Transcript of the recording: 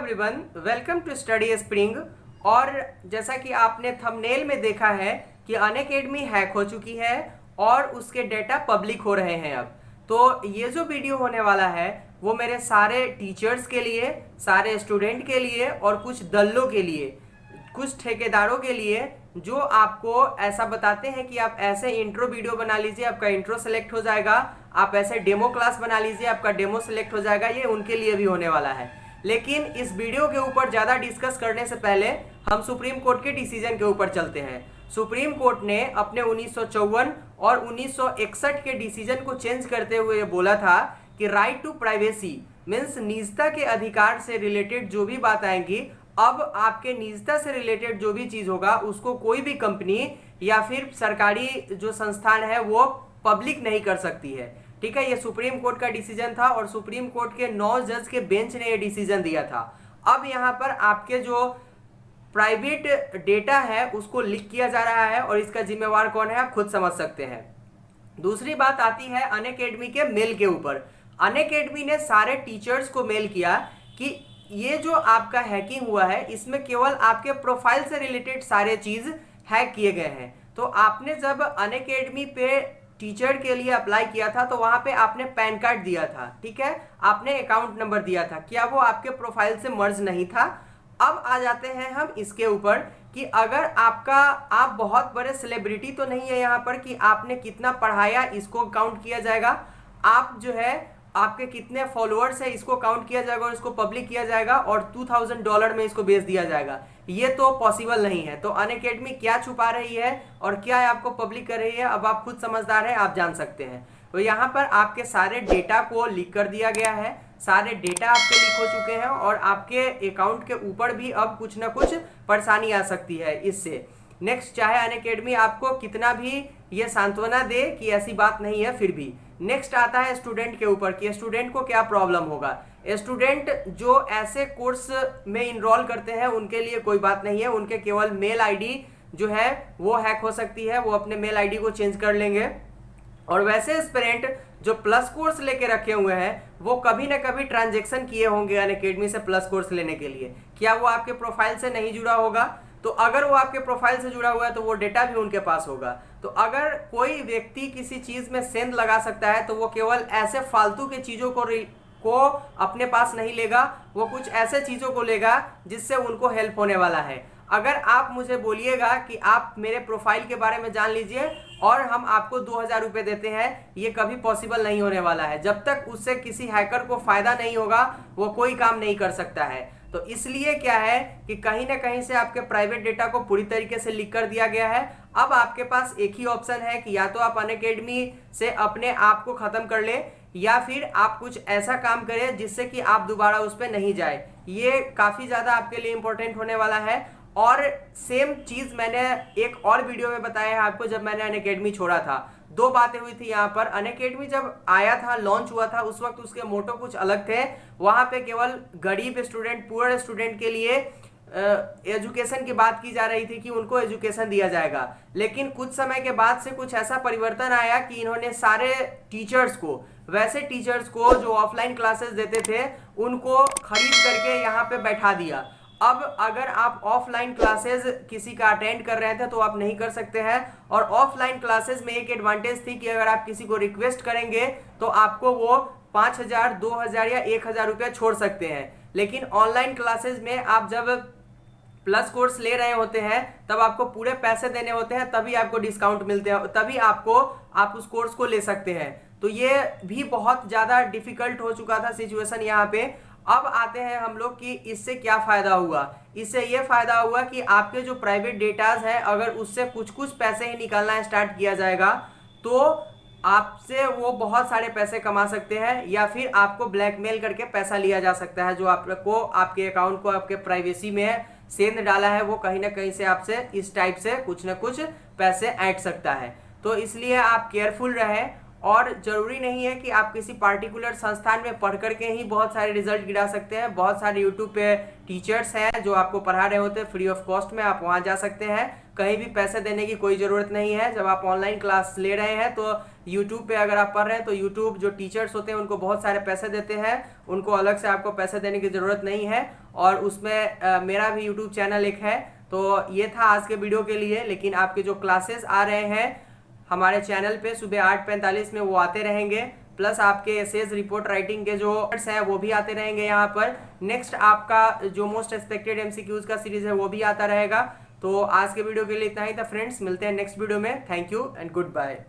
Everyone, welcome to Study Spring. और जैसा कि आपने थंबनेल में देखा है कि अनअकैडमी हैक हो चुकी है और उसके डेटा पब्लिक हो रहे हैं अब। तो ये जो वीडियो होने वाला है वो मेरे सारे टीचर्स के लिए, सारे स्टूडेंट के लिए और कुछ दल्लों के लिए, कुछ ठेकेदारों के लिए जो आपको ऐसा बताते हैं कि आप ऐसे इंट्रो वीडियो बना लीजिए, आपका इंट्रो सेलेक्ट हो जाएगा, आप ऐसे डेमो क्लास बना लीजिए, आपका डेमो सेलेक्ट हो जाएगा। ये उनके लिए भी होने वाला है। लेकिन इस वीडियो के ऊपर ज़्यादा डिस्कस करने से पहले हम सुप्रीम कोर्ट के डिसीजन के ऊपर चलते हैं। सुप्रीम कोर्ट ने अपने 1954 और 1961 के डिसीजन को चेंज करते हुए ये बोला था कि राइट टू प्राइवेसी मीन्स निजता के अधिकार से रिलेटेड जो भी बात आएंगी, अब आपके निजता से रिलेटेड जो भी चीज़ होगा उसको कोई भी कंपनी या फिर सरकारी जो संस्थान है वो पब्लिक नहीं कर सकती है। ठीक है, ये सुप्रीम कोर्ट का डिसीजन था और सुप्रीम कोर्ट के 9 जज के बेंच ने ये डिसीजन दिया था। अब यहाँ पर आपके जो प्राइवेट डेटा है उसको लीक किया जा रहा है और इसका जिम्मेवार कौन है आप खुद समझ सकते हैं। दूसरी बात आती है अनअकैडमी के मेल के ऊपर। अनअकैडमी ने सारे टीचर्स को मेल किया कि ये जो आपका हैकिंग हुआ है इसमें केवल आपके प्रोफाइल से रिलेटेड सारे चीज़ हैक किए गए हैं। तो आपने जब अनअकैडमी पे टीचर के लिए अप्लाई किया था तो वहां पे आपने पैन कार्ड दिया था, ठीक है, आपने अकाउंट नंबर दिया था, क्या वो आपके प्रोफाइल से मर्ज नहीं था? अब आ जाते हैं हम इसके ऊपर कि अगर आप बहुत बड़े सेलिब्रिटी तो नहीं है यहाँ पर कि आपने कितना पढ़ाया इसको काउंट किया जाएगा, आप जो है आपके कितने फॉलोअर्स है इसको काउंट किया जाएगा और इसको पब्लिक किया जाएगा और $2000 में इसको बेच दिया जाएगा। ये तो पॉसिबल नहीं है। तो अनअकैडमी क्या छुपा रही है और क्या आपको पब्लिक कर रही है, अब आप खुद समझदार हैं, आप जान सकते हैं। तो यहाँ पर आपके सारे डेटा को लीक कर दिया गया है, सारे डेटा आपके लीक हो चुके हैं और आपके अकाउंट के ऊपर भी अब कुछ ना कुछ परेशानी आ सकती है इससे। नेक्स्ट, चाहे अनअकैडमी आपको कितना भी ये सांत्वना दे कि ऐसी बात नहीं है, फिर भी नेक्स्ट आता है स्टूडेंट के ऊपर कि स्टूडेंट को क्या प्रॉब्लम होगा। स्टूडेंट जो ऐसे कोर्स में इनरोल करते हैं उनके लिए कोई बात नहीं है, उनके केवल मेल आईडी जो है वो हैक हो सकती है, वो अपने मेल आईडी को चेंज कर लेंगे। और वैसे एस्पिरेंट जो प्लस कोर्स लेके रखे हुए हैं वो कभी ना कभी ट्रांजेक्शन किए होंगे अनअकैडमी से प्लस कोर्स लेने के लिए, क्या वो आपके प्रोफाइल से नहीं जुड़ा होगा? तो अगर वो आपके प्रोफाइल से जुड़ा हुआ है तो वो डेटा भी उनके पास होगा। तो अगर कोई व्यक्ति किसी चीज में सेंध लगा सकता है तो वो केवल ऐसे फालतू की चीजों को अपने पास नहीं लेगा, वो कुछ ऐसे चीजों को लेगा जिससे उनको हेल्प होने वाला है। अगर आप मुझे बोलिएगा कि आप मेरे प्रोफाइल के बारे में जान लीजिए और हम आपको 2000 रुपये देते हैं, ये कभी पॉसिबल नहीं होने वाला है। जब तक उससे किसी हैकर को फायदा नहीं होगा वो कोई काम नहीं कर सकता है। तो इसलिए क्या है कि कहीं ना कहीं से आपके प्राइवेट डेटा को पूरी तरीके से लीक कर दिया गया है। अब आपके पास एक ही ऑप्शन है कि या तो आप अनअकैडमी से अपने आप को खत्म कर ले या फिर आप कुछ ऐसा काम करें जिससे कि आप दोबारा उस पर नहीं जाए। ये काफ़ी ज़्यादा आपके लिए इंपॉर्टेंट होने वाला है। और सेम चीज़ मैंने एक और वीडियो में बताया है आपको जब मैंने अनअकैडमी छोड़ा था। दो बातें हुई थी यहाँ पर। अनअकैडमी जब आया था, लॉन्च हुआ था, उस वक्त उसके मोटो कुछ अलग थे। वहाँ पे केवल गरीब स्टूडेंट, पुअर स्टूडेंट के लिए एजुकेशन की बात की जा रही थी कि उनको एजुकेशन दिया जाएगा। लेकिन कुछ समय के बाद से कुछ ऐसा परिवर्तन आया कि इन्होंने सारे टीचर्स को, वैसे टीचर्स को जो ऑफलाइन क्लासेस देते थे उनको खरीद करके यहाँ पे बैठा दिया। अब अगर आप ऑफलाइन क्लासेस किसी का अटेंड कर रहे थे तो आप नहीं कर सकते हैं। और ऑफलाइन क्लासेस में एक एडवांटेज थी कि अगर आप किसी को रिक्वेस्ट करेंगे तो आपको वो 5000, 2000 या 1000 रुपया छोड़ सकते हैं। लेकिन ऑनलाइन क्लासेस में आप जब प्लस कोर्स ले रहे होते हैं तब आपको पूरे पैसे देने होते हैं, तभी आपको डिस्काउंट मिलते हैं, तभी आप उस कोर्स को ले सकते हैं। तो ये भी बहुत ज़्यादा डिफिकल्ट हो चुका था सिचुएशन यहाँ पे। अब आते हैं हम लोग कि इससे क्या फ़ायदा हुआ। इससे ये फ़ायदा हुआ कि आपके जो प्राइवेट डेटाज हैं अगर उससे कुछ कुछ पैसे ही निकालना स्टार्ट किया जाएगा तो आपसे वो बहुत सारे पैसे कमा सकते हैं या फिर आपको ब्लैकमेल करके पैसा लिया जा सकता है। जो आपको आपके अकाउंट को आपके प्राइवेसी में सेंध डाला है वो कहीं ना कहीं से आपसे इस टाइप से कुछ ना कुछ पैसे ऐंठ सकता है। तो इसलिए आप केयरफुल रहें। और ज़रूरी नहीं है कि आप किसी पार्टिकुलर संस्थान में पढ़ करके ही बहुत सारे रिजल्ट गिरा सकते हैं। बहुत सारे यूट्यूब पे टीचर्स हैं जो आपको पढ़ा रहे होते हैं फ्री ऑफ कॉस्ट में, आप वहाँ जा सकते हैं। कहीं भी पैसे देने की कोई ज़रूरत नहीं है। जब आप ऑनलाइन क्लास ले रहे हैं तो यूट्यूब पे अगर आप पढ़ रहे हैं तो यूट्यूब जो टीचर्स होते हैं उनको बहुत सारे पैसे देते हैं, उनको अलग से आपको पैसे देने की ज़रूरत नहीं है। और उसमें मेरा भी यूट्यूब चैनल एक है। तो ये था आज के वीडियो के लिए, लेकिन आपके जो क्लासेस आ रहे हैं हमारे चैनल पे सुबह 8:45 में वो आते रहेंगे, प्लस आपके एसेज रिपोर्ट राइटिंग के जो हैं वो भी आते रहेंगे यहाँ पर। नेक्स्ट आपका जो मोस्ट एक्सपेक्टेड एमसीक्यूज का सीरीज है वो भी आता रहेगा। तो आज के वीडियो के लिए इतना ही था फ्रेंड्स, मिलते हैं नेक्स्ट वीडियो में। Thank you and good bye.